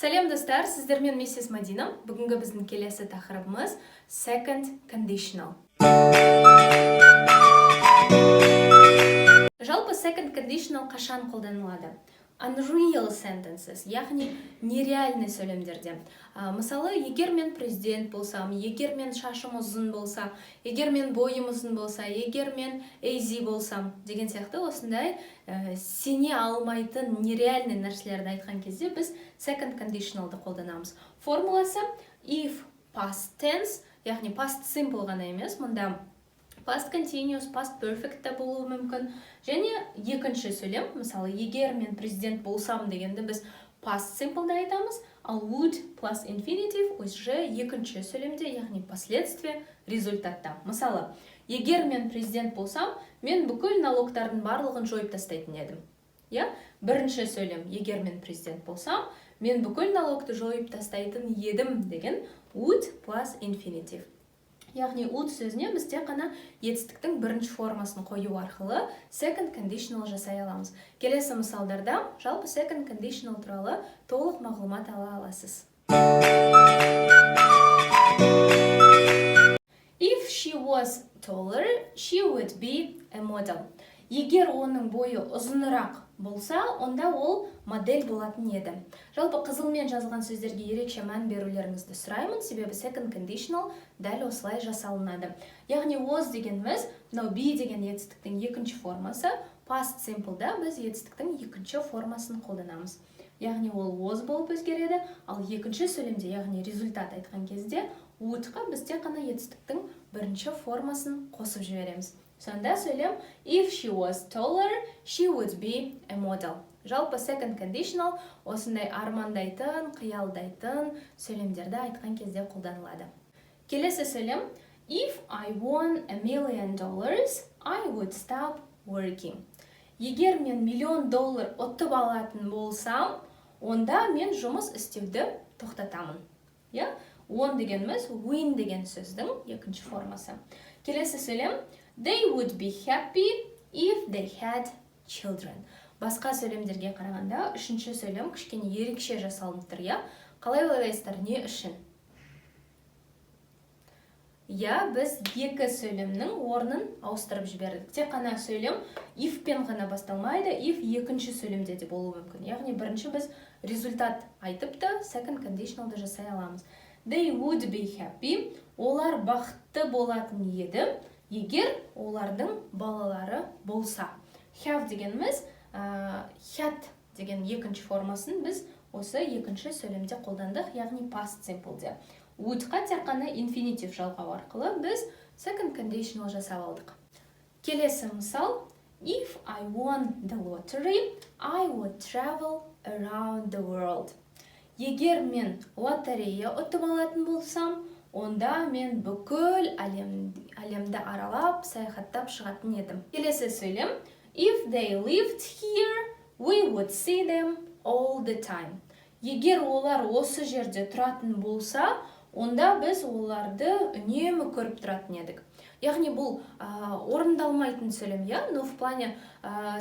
Сәлем достар, сіздермен миссис Мадина. Бүгінгі біздің келесі тақырыбымыз second conditional. Жалпы second conditional қашан қолданылады? Unreal sentences, яғни нереальный сөйлемдерде. Мысалы, егер мен президент болсам, егер мен шашым ұзын болса, егер мен бойым ұзын болса, егер мен AZ болсам деген сияқты осындай сене алмайтын нереальный нәрселерді айтқан кезде біз second conditionalды қолданамыз. Формуласы if past tense, яғни past simple ғана емес, мұнда past continuous, past perfect та болуы мүмкін. Және екінші сөйлем, мысалы, егер мен президент болсам дегенді біз past simple да айтамыз, ал would plus infinitive уже екінші сөйлемде, яғни последствие результатта. Мысалы, егер мен президент болсам, мен бүкіл налогтардың барлығын жойып тастайтын едім. Бірінші сөйлем, егер мен президент болсам, мен бүкіл налогты жойып тастайтын едім деген would plus infinitive. Яғни would сөзіне біз тек қана етістіктің бірінші формасын қою арқылы second conditional жасай аламыз. Келесі мысалдарда жалпы second conditional туралы толық мағлұмат ала аласыз. If she was taller, she would be a model. Егер оның бойы ұзынырақ болса, онда ол модель болатын еді. Жалпы қызылмен жазылған сөздерге ерекше мән берулеріңізді сұраймын, себебі second conditional дәл осылай жасалынады. Яғни was дегеніміз, мынау be деген етістіктің екінші формасы, past simple'да біз етістіктің екінші формасын қолданамыз. Яғни ол was болып өзгереді, ал екінші сөйлемде, яғни результат айтқан кезде would-қа біз тек қана етістіктің бірінші формасын қосып жібереміз. Сонда сөйлем if she was taller, she would be a model. Жалпы second conditional осындай армандайтын, қиялдайтын сөйлемдерді айтқан кезде қолданылады. Келесі сөйлем if I won $1 million, I would stop working. Егер мен $1 000 000 ұтып алатын болсам, онда мен жұмыс істеуді тоқтатамын. Won дегеніміз win деген сөздің екінші формасы. Келесі сөйлем they would be happy if they had children. Басқа сөйлемдерге қарағанда үшінші сөйлем кішкене ерекше жасалынып тұр, Қалай ойлайсыздар, не үшін? Біз екі сөйлемнің орнын ауыстырып жібердік. Тек қана сөйлем if пен ғана басталмайды, if екінші сөйлемде де болуы мүмкін. Яғни бірінші біз результат айтыпты, second conditionalды жасай аламыз. They would be happy. Олар бақытты болатын еді, егер олардың балалары болса. Have дегеніміз, had деген екінші формасын біз осы екінші сөйлемде қолдандық, яғни past simple'де. Would-қа тек қана infinitive жалғау арқылы біз second conditional жасап алдық. Келесі мысал, if I won the lottery, I would travel around the world. Егер мен лотерея ұтып алатын болсам, онда мен бүкіл әлемді аралап, саяхаттап шығатын едім. Келесі сөйлем, if they lived here, we would see them all the time. Егер олар осы жерде тұратын болса, онда біз оларды үнемі көріп тұратын едік. Яғни бұл орындалмайтын сөйлем, но в плане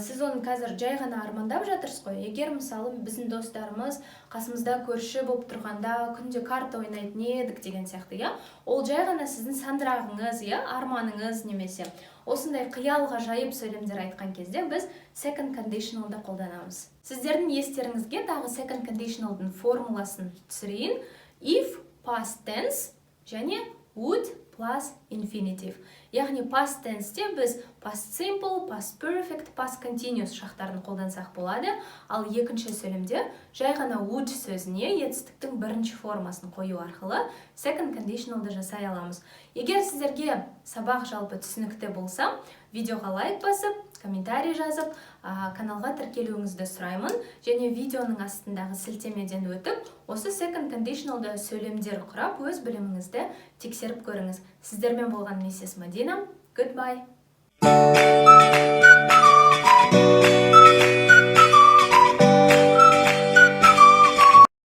сіз оны қазір жай ғана армандап жатырсыз ғой. Егер мысалы біздің достарымыз қасымызда көрші болып тұрғанда күнде карта ойнайтын едік деген сияқты, ол жай ғана сіздің сандырағыңыз, арманыңыз немесе осындай қиялға жайып сөйлемдер айтқан кезде біз second conditionalды қолданамыз. Сіздердің естеріңізге тағы second conditionalдың формуласын түсірейін. If, past tense және would plus infinitive. Яғни past tense'те біз past simple, past perfect, past continuous шақтарын қолдансақ болады, ал екінші сөйлемде жай ғана would сөзіне етістіктің бірінші формасын қою арқылы second conditionalды жасай аламыз. Егер сіздерге сабақ жалпы түсінікті болса, видеоға лайк басып, комментарий жазып, каналға тіркелуіңізді сұраймын, және видеоның астындағы сілтемеден өтіп, осы second conditionalды сөйлемдер құрап, өз біліміңізді тексеріп көріңіз. Сіздермен болған миссис Мадина. Goodbye.